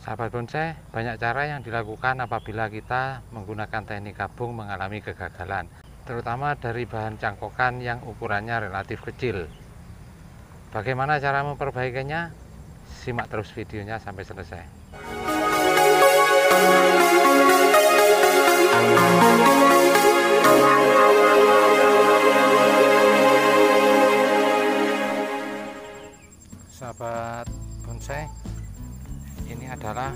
Sahabat bonsai, banyak cara yang dilakukan apabila kita menggunakan teknik gabung mengalami kegagalan, terutama dari bahan cangkokan yang ukurannya relatif kecil. Bagaimana cara memperbaikinya? Simak terus videonya sampai selesai. Sahabat bonsai, ini adalah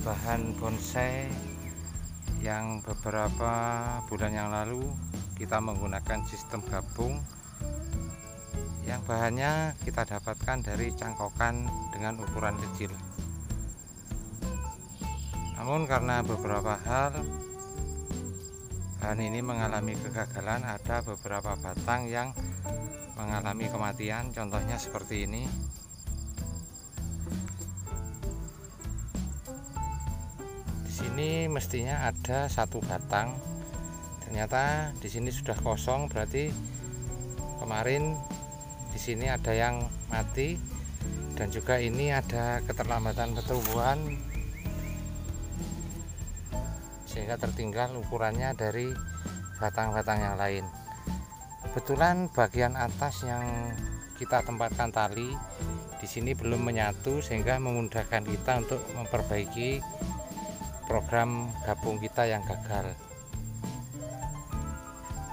bahan bonsai yang beberapa bulan yang lalu kita menggunakan sistem gabung, yang bahannya kita dapatkan dari cangkokan dengan ukuran kecil. Namun karena beberapa hal bahan ini mengalami kegagalan, ada beberapa batang yang mengalami kematian, contohnya seperti ini. Di sini mestinya ada satu batang, ternyata di sini sudah kosong, berarti kemarin di sini ada yang mati, dan juga ini ada keterlambatan pertumbuhan sehingga tertinggal ukurannya dari batang-batang yang lain. Kebetulan bagian atas yang kita tempatkan tali di sini belum menyatu, sehingga memudahkan kita untuk memperbaiki program gabung kita yang gagal.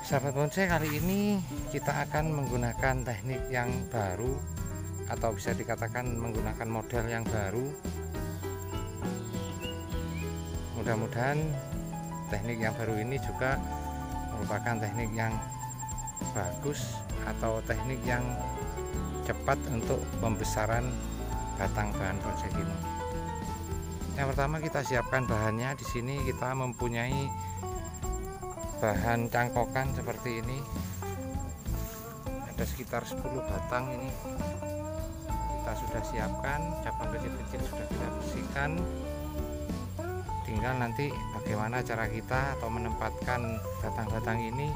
Sahabat bonsai, kali ini kita akan menggunakan teknik yang baru, atau bisa dikatakan menggunakan model yang baru. Mudah-mudahan teknik yang baru ini juga merupakan teknik yang bagus atau teknik yang cepat untuk pembesaran batang bahan bonsai ini. Yang pertama, kita siapkan bahannya. Di sini kita mempunyai bahan cangkokan seperti ini, ada sekitar 10 batang. Ini kita sudah siapkan, cabang kecil-kecil sudah kita bersihkan. Tinggal nanti bagaimana cara kita atau menempatkan batang-batang ini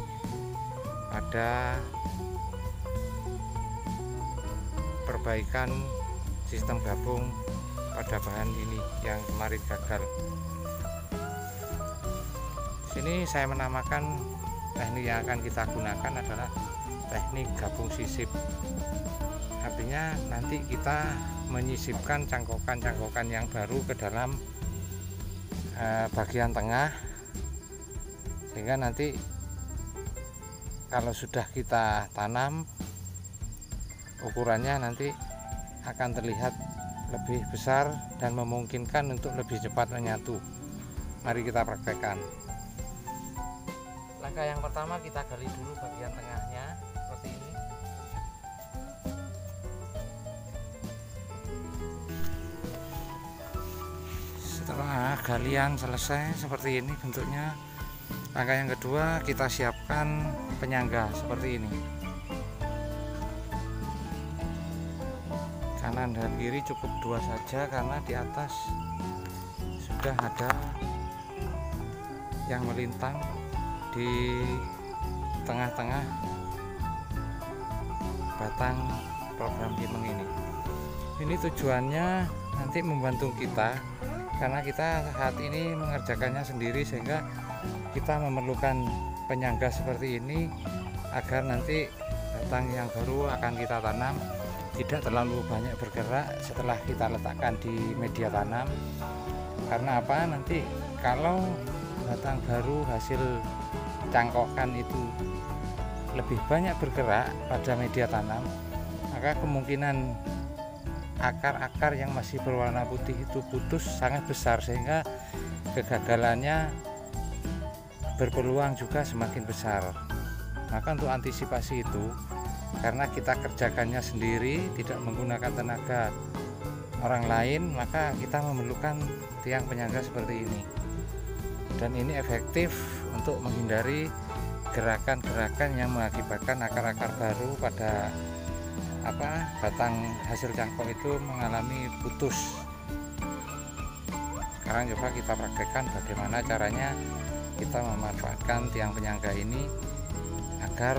pada perbaikan sistem gabung pada bahan ini yang kemarin gagal. Sini saya menamakan teknik yang akan kita gunakan adalah teknik gabung sisip. Artinya nanti kita menyisipkan cangkokan-cangkokan yang baru ke dalam bagian tengah, sehingga nanti kalau sudah kita tanam, ukurannya nanti akan terlihat lebih besar dan memungkinkan untuk lebih cepat menyatu. Mari kita praktekkan. Langkah yang pertama, kita gali dulu bagian tengahnya seperti ini. Setelah galian selesai seperti ini bentuknya, langkah yang kedua, kita siapkan penyangga seperti ini. Kanan dan kiri cukup 2 saja, karena di atas sudah ada yang melintang di tengah-tengah batang program himeng ini. Ini tujuannya nanti membantu kita, karena kita saat ini mengerjakannya sendiri, sehingga kita memerlukan penyangga seperti ini agar nanti batang yang baru akan kita tanam tidak terlalu banyak bergerak setelah kita letakkan di media tanam. Karena apa? Nanti kalau batang baru hasil cangkokan itu lebih banyak bergerak pada media tanam, maka kemungkinan akar-akar yang masih berwarna putih itu putus sangat besar, sehingga kegagalannya berpeluang juga semakin besar. Maka untuk antisipasi itu, karena kita kerjakannya sendiri, tidak menggunakan tenaga orang lain, maka kita memerlukan tiang penyangga seperti ini. Dan ini efektif untuk menghindari gerakan-gerakan yang mengakibatkan akar-akar baru pada batang hasil cangkok itu mengalami putus. Sekarang coba kita praktekkan bagaimana caranya kita memanfaatkan tiang penyangga ini agar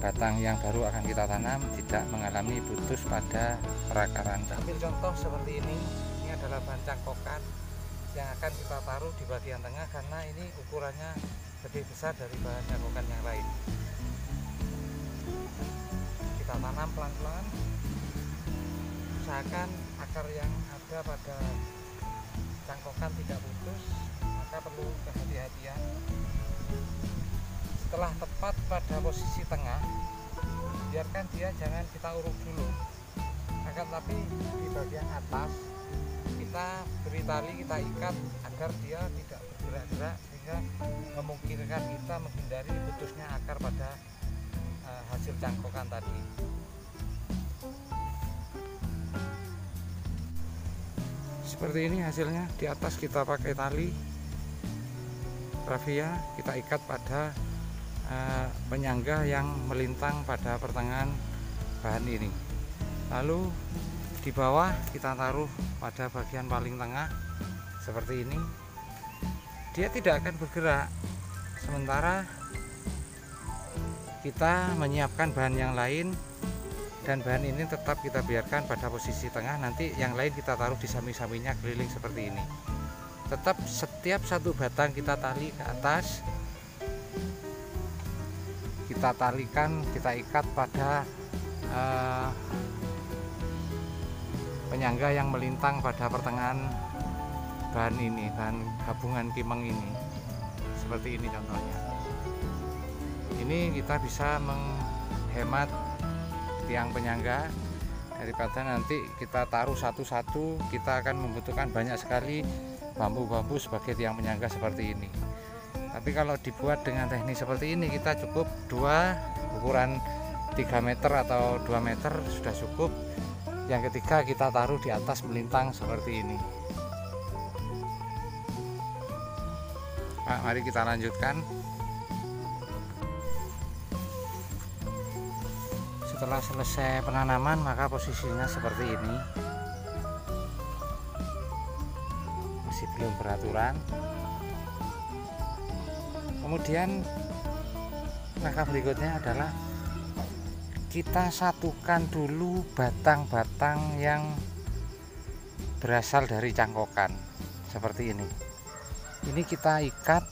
batang yang baru akan kita tanam tidak mengalami putus pada perakaran. Ambil contoh seperti ini adalah bahan cangkokan yang akan kita taruh di bagian tengah karena ini ukurannya lebih besar dari bahan cangkokan yang lain. Kita tanam pelan-pelan, usahakan akar yang ada pada cangkokan tidak putus, maka perlu kehati-hatian. Setelah tepat pada posisi tengah, biarkan dia, jangan kita uruk dulu, akan tapi di bagian atas kita beri tali, kita ikat agar dia tidak bergerak-gerak sehingga memungkinkan kita menghindari putusnya akar pada hasil cangkokan tadi. Seperti ini hasilnya. Di atas kita pakai tali rafia, kita ikat pada penyangga yang melintang pada pertengahan bahan ini. Lalu di bawah kita taruh pada bagian paling tengah seperti ini. Dia tidak akan bergerak, sementara kita menyiapkan bahan yang lain, dan bahan ini tetap kita biarkan pada posisi tengah. Nanti yang lain kita taruh di samping-sampingnya keliling seperti ini. Tetap setiap satu batang kita tali ke atas, kita talikan, kita ikat pada penyangga yang melintang pada pertengahan bahan ini, bahan gabungan kimeng ini. Seperti ini contohnya. Ini kita bisa menghemat tiang penyangga, daripada nanti kita taruh satu-satu, kita akan membutuhkan banyak sekali bambu-bambu sebagai tiang penyangga seperti ini. Tapi kalau dibuat dengan teknik seperti ini, kita cukup dua, ukuran 3 meter atau 2 meter sudah cukup. Yang ketiga kita taruh di atas melintang seperti ini. Nah, mari kita lanjutkan. Setelah selesai penanaman, maka posisinya seperti ini. Masih belum beraturan. Kemudian langkah berikutnya adalah kita satukan dulu batang-batang yang berasal dari cangkokan seperti ini. Ini kita ikat,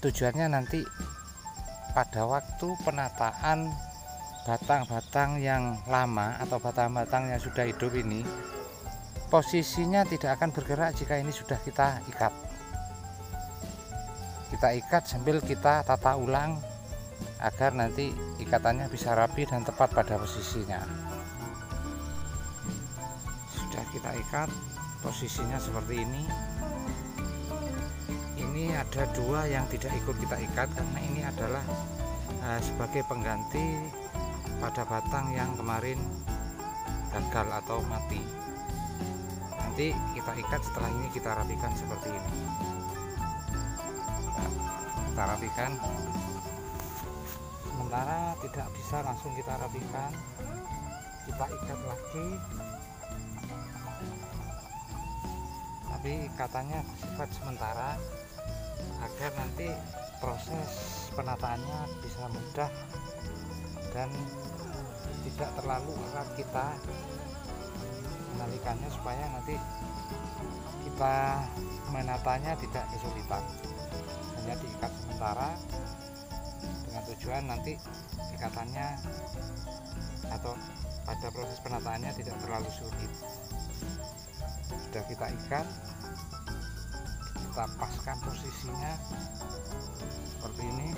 tujuannya nanti pada waktu penataan batang-batang yang lama atau batang-batang yang sudah hidup ini, posisinya tidak akan bergerak jika ini sudah kita ikat. Kita ikat sambil kita tata ulang agar nanti ikatannya bisa rapi dan tepat pada posisinya. Sudah kita ikat, posisinya seperti ini. Ini ada dua yang tidak ikut kita ikat karena ini adalah sebagai pengganti pada batang yang kemarin gagal atau mati. Nanti kita ikat, setelah ini kita rapikan seperti ini. Nah, kita rapikan. Sementara tidak bisa langsung kita rapikan, kita ikat lagi, tapi ikatannya bersifat sementara agar nanti proses penataannya bisa mudah dan tidak terlalu erat kita menalikannya, supaya nanti kita menatanya tidak kesulitan. Hanya diikat sementara dengan tujuan nanti ikatannya atau pada proses penataannya tidak terlalu sulit. Sudah kita ikat, kita paskan posisinya seperti ini.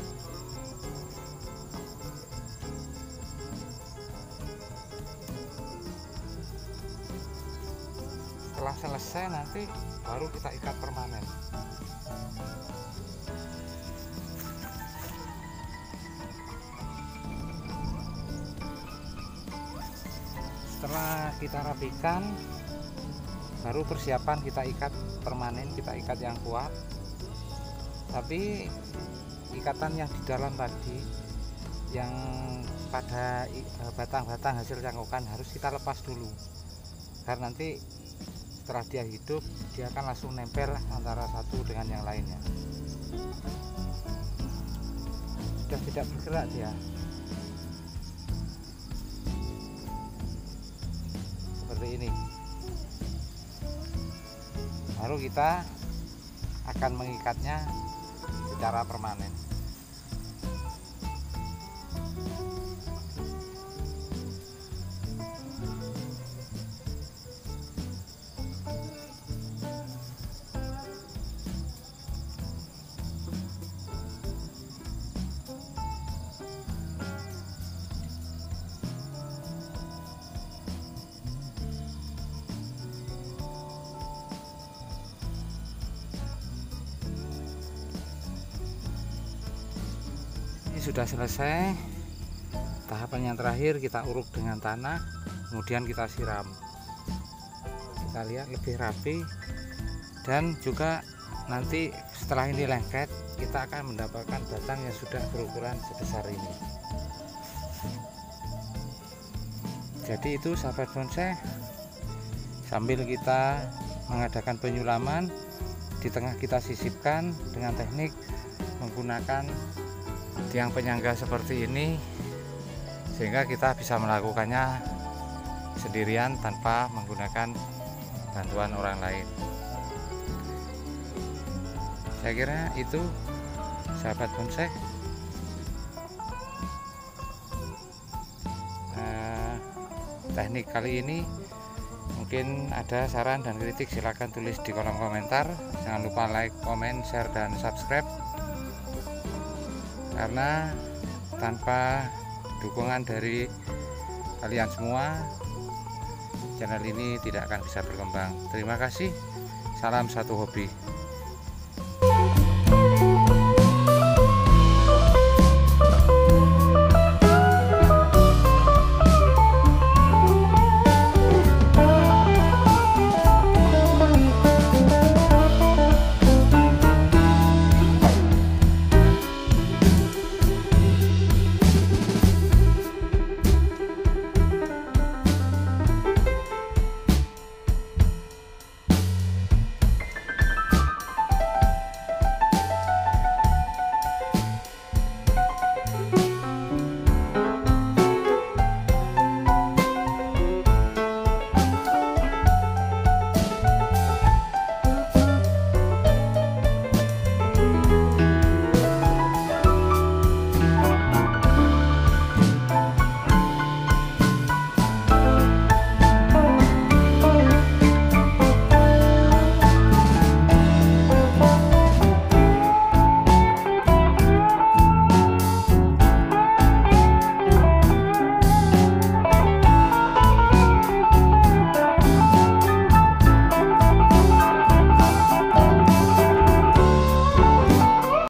Setelah selesai nanti baru kita ikat permanen. Setelah kita rapikan, baru persiapan kita ikat permanen, kita ikat yang kuat. Tapi ikatan yang di dalam tadi, yang pada batang-batang hasil cangkokan, harus kita lepas dulu, karena nanti setelah dia hidup, dia akan langsung nempel antara satu dengan yang lainnya. Sudah tidak bergerak dia. seperti ini. Baru kita akan mengikatnya secara permanen. Sudah selesai. Tahapan yang terakhir kita uruk dengan tanah, kemudian kita siram. Kita lihat lebih rapi, dan juga nanti setelah ini lengket kita akan mendapatkan batang yang sudah berukuran sebesar ini. Jadi itu sahabat bonsai, sambil kita mengadakan penyulaman, di tengah kita sisipkan dengan teknik menggunakan tiang penyangga seperti ini, sehingga kita bisa melakukannya sendirian tanpa menggunakan bantuan orang lain. Saya kira itu sahabat bonsai. Teknik kali ini mungkin ada saran dan kritik, silahkan tulis di kolom komentar. Jangan lupa like, comment, share, dan subscribe, karena tanpa dukungan dari kalian semua, channel ini tidak akan bisa berkembang. Terima kasih. Salam satu hobi.